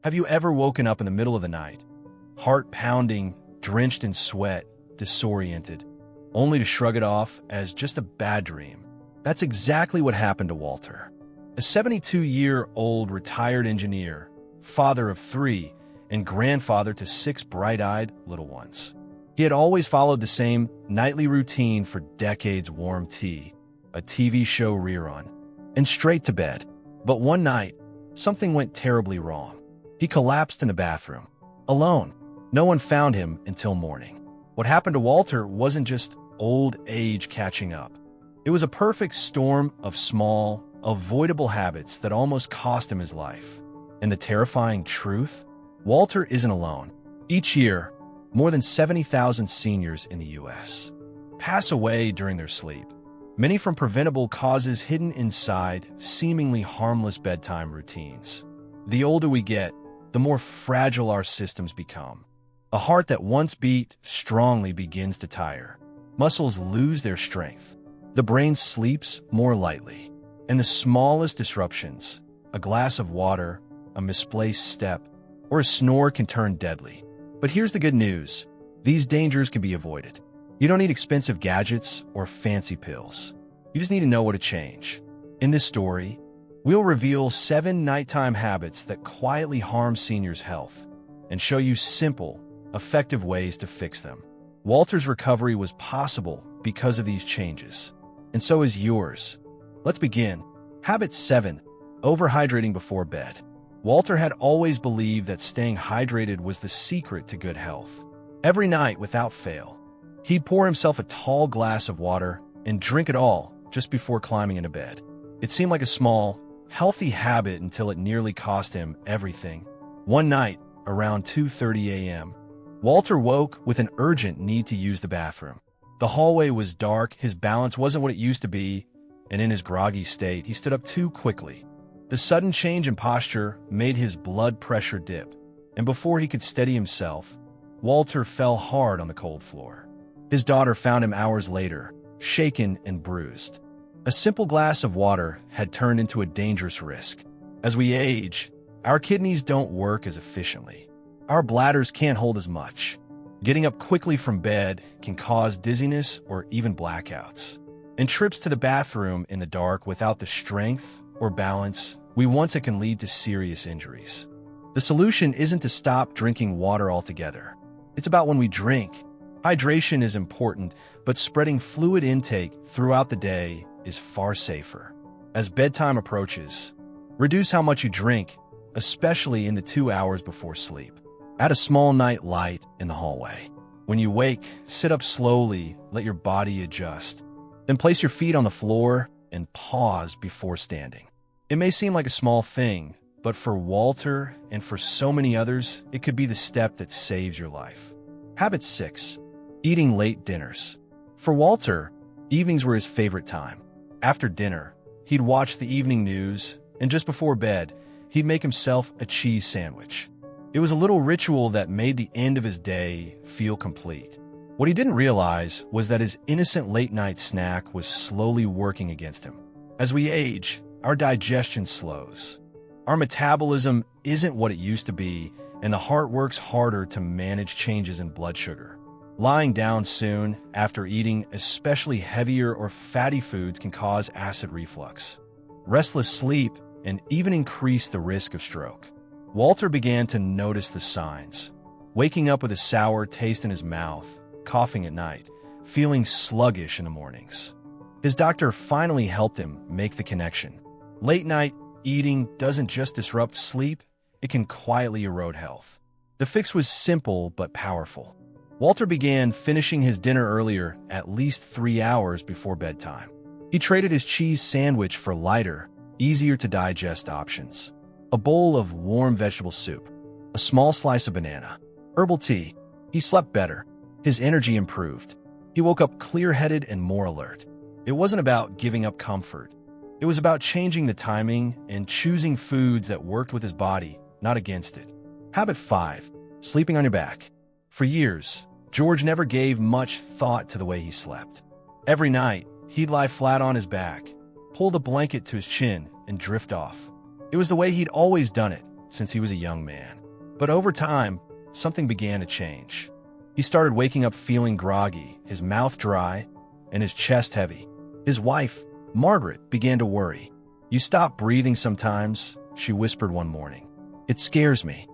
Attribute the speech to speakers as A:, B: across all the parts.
A: Have you ever woken up in the middle of the night, heart pounding, drenched in sweat, disoriented, only to shrug it off as just a bad dream? That's exactly what happened to Walter. A 72-year-old retired engineer, father of 3, and grandfather to 6 bright-eyed little ones. He had always followed the same nightly routine for decades: warm tea, a TV show rerun, and straight to bed. But one night, something went terribly wrong. He collapsed in the bathroom, alone. No one found him until morning. What happened to Walter wasn't just old age catching up. It was a perfect storm of small, avoidable habits that almost cost him his life. And the terrifying truth? Walter isn't alone. Each year, more than 70,000 seniors in the U.S. pass away during their sleep, many from preventable causes hidden inside seemingly harmless bedtime routines. The older we get, the more fragile our systems become. A heart that once beat strongly begins to tire. Muscles lose their strength. The brain sleeps more lightly. And the smallest disruptions, a glass of water, a misplaced step, or a snore can turn deadly. But here's the good news. These dangers can be avoided. You don't need expensive gadgets or fancy pills. You just need to know what to change. In this story, we'll reveal 7 nighttime habits that quietly harm seniors' health and show you simple, effective ways to fix them. Walter's recovery was possible because of these changes, and so is yours. Let's begin. Habit 7. Overhydrating before bed. Walter had always believed that staying hydrated was the secret to good health. Every night, without fail, he'd pour himself a tall glass of water and drink it all just before climbing into bed. It seemed like a small, healthy habit until it nearly cost him everything. One night, around 2:30 a.m., Walter woke with an urgent need to use the bathroom. The hallway was dark, his balance wasn't what it used to be, and in his groggy state, he stood up too quickly. The sudden change in posture made his blood pressure dip, and before he could steady himself, Walter fell hard on the cold floor. His daughter found him hours later, shaken and bruised. A simple glass of water had turned into a dangerous risk. As we age, our kidneys don't work as efficiently. Our bladders can't hold as much. Getting up quickly from bed can cause dizziness or even blackouts. And trips to the bathroom in the dark without the strength or balance we want can lead to serious injuries. The solution isn't to stop drinking water altogether. It's about when we drink. Hydration is important, but spreading fluid intake throughout the day is far safer. As bedtime approaches, reduce how much you drink, especially in the 2 hours before sleep. Add a small night light in the hallway. When you wake, sit up slowly, let your body adjust. Then place your feet on the floor and pause before standing. It may seem like a small thing, but for Walter and for so many others, it could be the step that saves your life. Habit 6. Eating late dinners. For Walter, evenings were his favorite time. After dinner, he'd watch the evening news, and just before bed, he'd make himself a cheese sandwich. It was a little ritual that made the end of his day feel complete. What he didn't realize was that his innocent late-night snack was slowly working against him. As we age, our digestion slows. Our metabolism isn't what it used to be, and the heart works harder to manage changes in blood sugar. Lying down soon after eating, especially heavier or fatty foods, can cause acid reflux, restless sleep, and even increase the risk of stroke. Walter began to notice the signs. Waking up with a sour taste in his mouth, coughing at night, feeling sluggish in the mornings. His doctor finally helped him make the connection. Late-night eating doesn't just disrupt sleep, it can quietly erode health. The fix was simple but powerful. Walter began finishing his dinner earlier, at least 3 hours before bedtime. He traded his cheese sandwich for lighter, easier-to-digest options. A bowl of warm vegetable soup, a small slice of banana, herbal tea. He slept better. His energy improved. He woke up clear-headed and more alert. It wasn't about giving up comfort. It was about changing the timing and choosing foods that worked with his body, not against it. Habit 5. Sleeping on your back. For years, George never gave much thought to the way he slept. Every night, he'd lie flat on his back, pull the blanket to his chin, and drift off. It was the way he'd always done it, since he was a young man. But over time, something began to change. He started waking up feeling groggy, his mouth dry, and his chest heavy. His wife, Margaret, began to worry. "You stop breathing sometimes," she whispered one morning. "It scares me."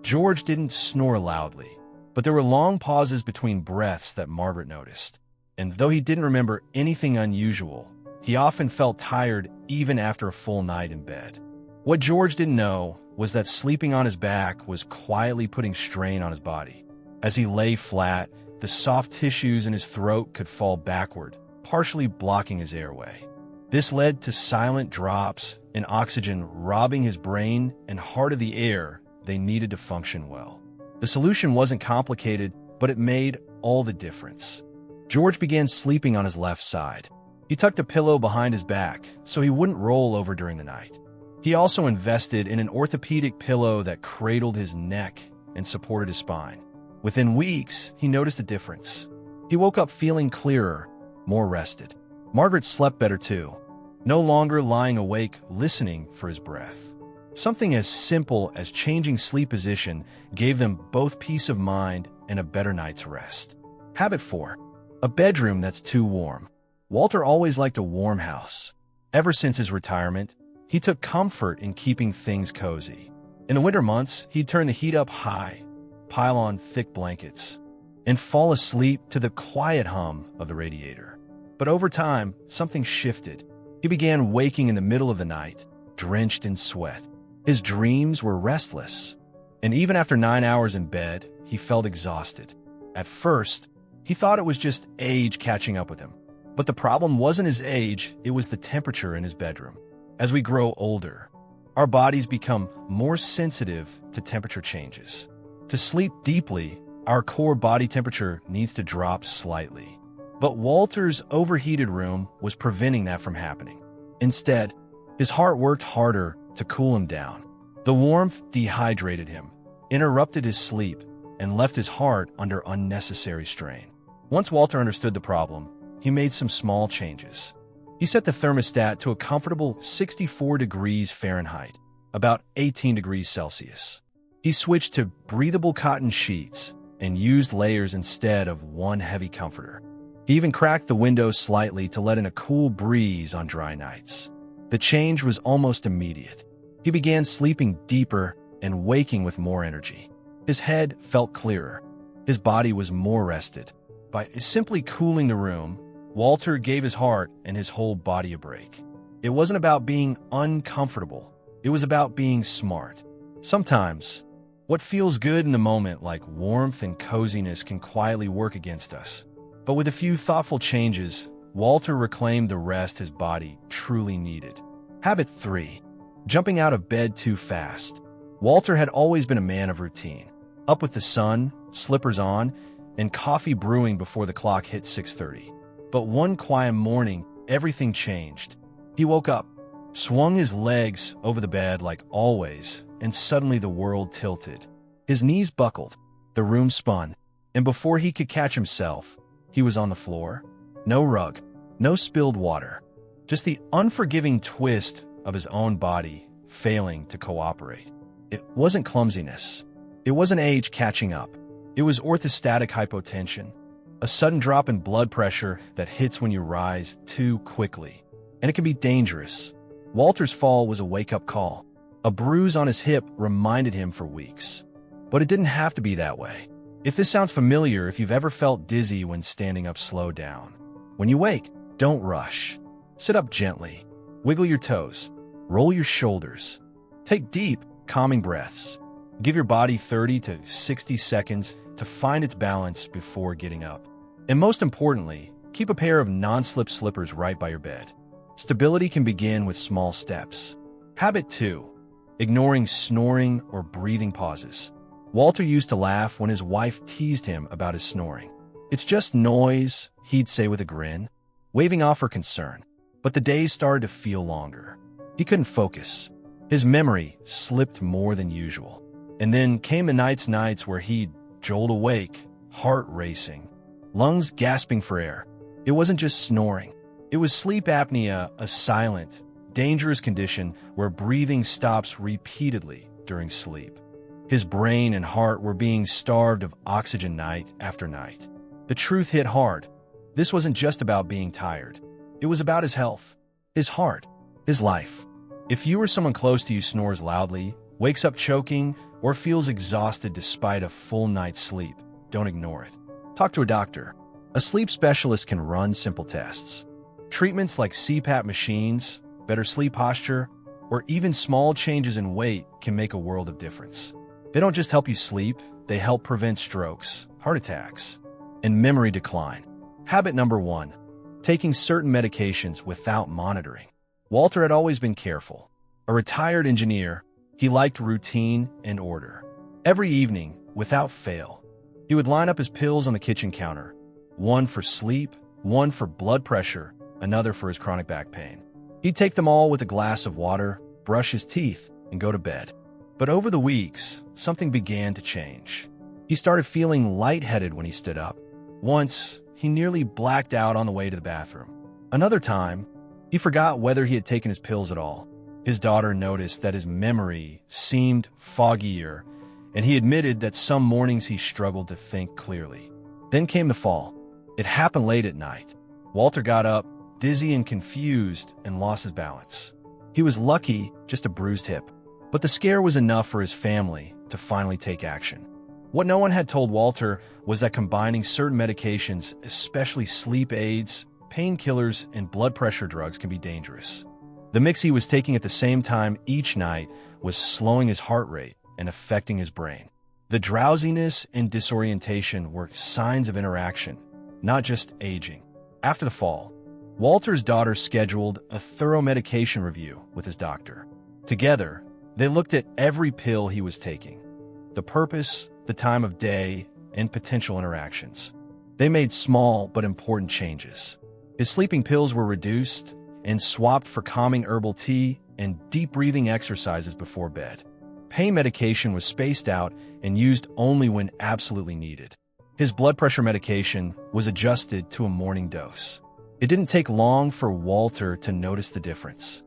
A: George didn't snore loudly, but there were long pauses between breaths that Margaret noticed. And though he didn't remember anything unusual, he often felt tired even after a full night in bed. What George didn't know was that sleeping on his back was quietly putting strain on his body. As he lay flat, the soft tissues in his throat could fall backward, partially blocking his airway. This led to silent drops in oxygen, robbing his brain and heart of the air they needed to function well. The solution wasn't complicated, but it made all the difference. George began sleeping on his left side. He tucked a pillow behind his back so he wouldn't roll over during the night. He also invested in an orthopedic pillow that cradled his neck and supported his spine. Within weeks, he noticed a difference. He woke up feeling clearer, more rested. Margaret slept better too, no longer lying awake listening for his breath. Something as simple as changing sleep position gave them both peace of mind and a better night's rest. Habit 4. A bedroom that's too warm. Walter always liked a warm house. Ever since his retirement, he took comfort in keeping things cozy. In the winter months, he'd turn the heat up high, pile on thick blankets, and fall asleep to the quiet hum of the radiator. But over time, something shifted. He began waking in the middle of the night, drenched in sweat. His dreams were restless, and even after 9 hours in bed, he felt exhausted. At first, he thought it was just age catching up with him. But the problem wasn't his age, it was the temperature in his bedroom. As we grow older, our bodies become more sensitive to temperature changes. To sleep deeply, our core body temperature needs to drop slightly. But Walter's overheated room was preventing that from happening. Instead, his heart worked harder to cool him down. The warmth dehydrated him, interrupted his sleep, and left his heart under unnecessary strain. Once Walter understood the problem, he made some small changes. He set the thermostat to a comfortable 64 degrees Fahrenheit, about 18 degrees Celsius. He switched to breathable cotton sheets and used layers instead of one heavy comforter. He even cracked the windows slightly to let in a cool breeze on dry nights. The change was almost immediate. He began sleeping deeper and waking with more energy. His head felt clearer. His body was more rested. By simply cooling the room, Walter gave his heart and his whole body a break. It wasn't about being uncomfortable. It was about being smart. Sometimes, what feels good in the moment, like warmth and coziness, can quietly work against us. But with a few thoughtful changes, Walter reclaimed the rest his body truly needed. Habit 3. Jumping out of bed too fast. Walter had always been a man of routine. Up with the sun, slippers on, and coffee brewing before the clock hit 6:30. But one quiet morning, everything changed. He woke up, swung his legs over the bed like always, and suddenly the world tilted. His knees buckled, the room spun, and before he could catch himself, he was on the floor. No rug, no spilled water, just the unforgiving twist of his own body failing to cooperate. It wasn't clumsiness. It wasn't age catching up. It was orthostatic hypotension, a sudden drop in blood pressure that hits when you rise too quickly. And it can be dangerous. Walter's fall was a wake-up call. A bruise on his hip reminded him for weeks. But it didn't have to be that way. If this sounds familiar, if you've ever felt dizzy when standing up, slow down. When you wake, don't rush. Sit up gently. Wiggle your toes. Roll your shoulders. Take deep, calming breaths. Give your body 30 to 60 seconds to find its balance before getting up. And most importantly, keep a pair of non-slip slippers right by your bed. Stability can begin with small steps. Habit 2. Ignoring snoring or breathing pauses. Walter used to laugh when his wife teased him about his snoring. "It's just noise," he'd say with a grin, waving off her concern. But the days started to feel longer. He couldn't focus. His memory slipped more than usual. And then came the nights where he'd jolt awake, heart racing, lungs gasping for air. It wasn't just snoring. It was sleep apnea, a silent, dangerous condition where breathing stops repeatedly during sleep. His brain and heart were being starved of oxygen night after night. The truth hit hard. This wasn't just about being tired. It was about his health, his heart, his life. If you or someone close to you snores loudly, wakes up choking, or feels exhausted despite a full night's sleep, don't ignore it. Talk to a doctor. A sleep specialist can run simple tests. Treatments like CPAP machines, better sleep posture, or even small changes in weight can make a world of difference. They don't just help you sleep, they help prevent strokes, heart attacks, and memory decline. Habit number 1, taking certain medications without monitoring. Walter had always been careful. A retired engineer, he liked routine and order. Every evening, without fail, he would line up his pills on the kitchen counter. One for sleep, one for blood pressure, another for his chronic back pain. He'd take them all with a glass of water, brush his teeth, and go to bed. But over the weeks, something began to change. He started feeling lightheaded when he stood up. Once, he nearly blacked out on the way to the bathroom. Another time, he forgot whether he had taken his pills at all. His daughter noticed that his memory seemed foggier, and he admitted that some mornings he struggled to think clearly. Then came the fall. It happened late at night. Walter got up, dizzy and confused, and lost his balance. He was lucky, just a bruised hip. But the scare was enough for his family to finally take action. What no one had told Walter was that combining certain medications, especially sleep aids, painkillers, and blood pressure drugs, can be dangerous. The mix he was taking at the same time each night was slowing his heart rate and affecting his brain. The drowsiness and disorientation were signs of interaction, not just aging. After the fall, Walter's daughter scheduled a thorough medication review with his doctor. Together, they looked at every pill he was taking, the purpose, the time of day, and potential interactions. They made small but important changes. His sleeping pills were reduced and swapped for calming herbal tea and deep breathing exercises before bed. Pain medication was spaced out and used only when absolutely needed. His blood pressure medication was adjusted to a morning dose. It didn't take long for Walter to notice the difference.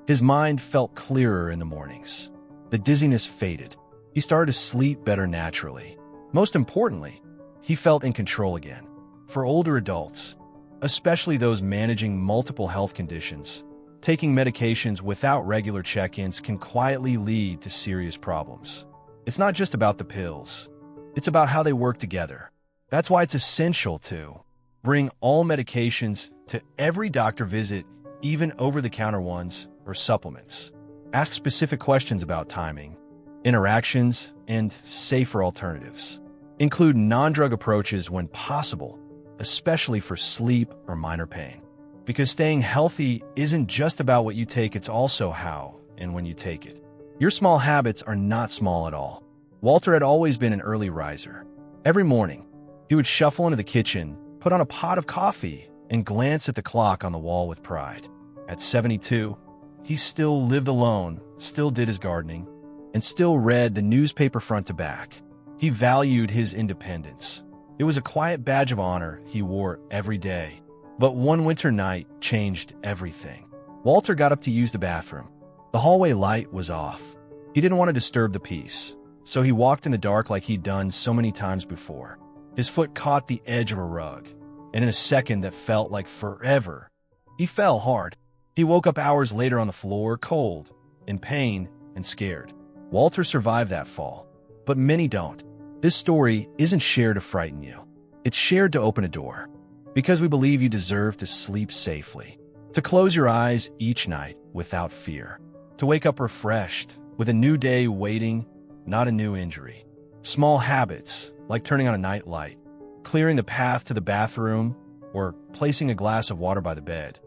A: His mind felt clearer in the mornings. The dizziness faded. He started to sleep better naturally. Most importantly, he felt in control again. For older adults, especially those managing multiple health conditions, taking medications without regular check-ins can quietly lead to serious problems. It's not just about the pills. It's about how they work together. That's why it's essential to bring all medications to every doctor visit, even over-the-counter ones or supplements. Ask specific questions about timing, interactions, and safer alternatives. Include non-drug approaches when possible, especially for sleep or minor pain. Because staying healthy isn't just about what you take, it's also how and when you take it. Your small habits are not small at all. Walter had always been an early riser. Every morning, he would shuffle into the kitchen, put on a pot of coffee, and glance at the clock on the wall with pride. At 72, he still lived alone, still did his gardening, and still read the newspaper front to back. He valued his independence. It was a quiet badge of honor he wore every day. But one winter night changed everything. Walter got up to use the bathroom. The hallway light was off. He didn't want to disturb the peace, so he walked in the dark like he'd done so many times before. His foot caught the edge of a rug, and in a second that felt like forever, he fell hard. He woke up hours later on the floor, cold, in pain, and scared. Walter survived that fall, but many don't. This story isn't shared to frighten you. It's shared to open a door, because we believe you deserve to sleep safely, to close your eyes each night without fear, to wake up refreshed with a new day waiting, not a new injury. Small habits, like turning on a night light, clearing the path to the bathroom, or placing a glass of water by the bed,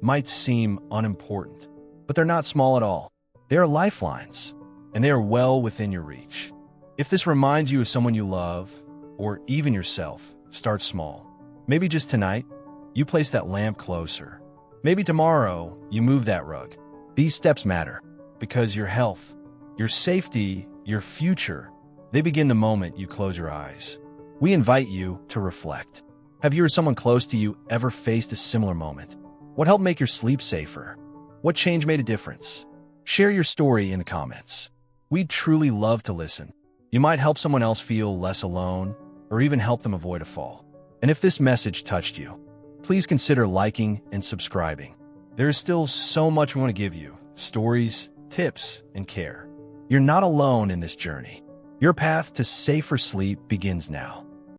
A: might seem unimportant, but they're not small at all. They are lifelines, and they are well within your reach. If this reminds you of someone you love, or even yourself, start small. Maybe just tonight, you place that lamp closer. Maybe tomorrow, you move that rug. These steps matter, because your health, your safety, your future, they begin the moment you close your eyes. We invite you to reflect. Have you or someone close to you ever faced a similar moment? What helped make your sleep safer? What change made a difference? Share your story in the comments. We'd truly love to listen. You might help someone else feel less alone, or even help them avoid a fall. And if this message touched you, please consider liking and subscribing. There is still so much we want to give you: stories, tips, and care. You're not alone in this journey. Your path to safer sleep begins now.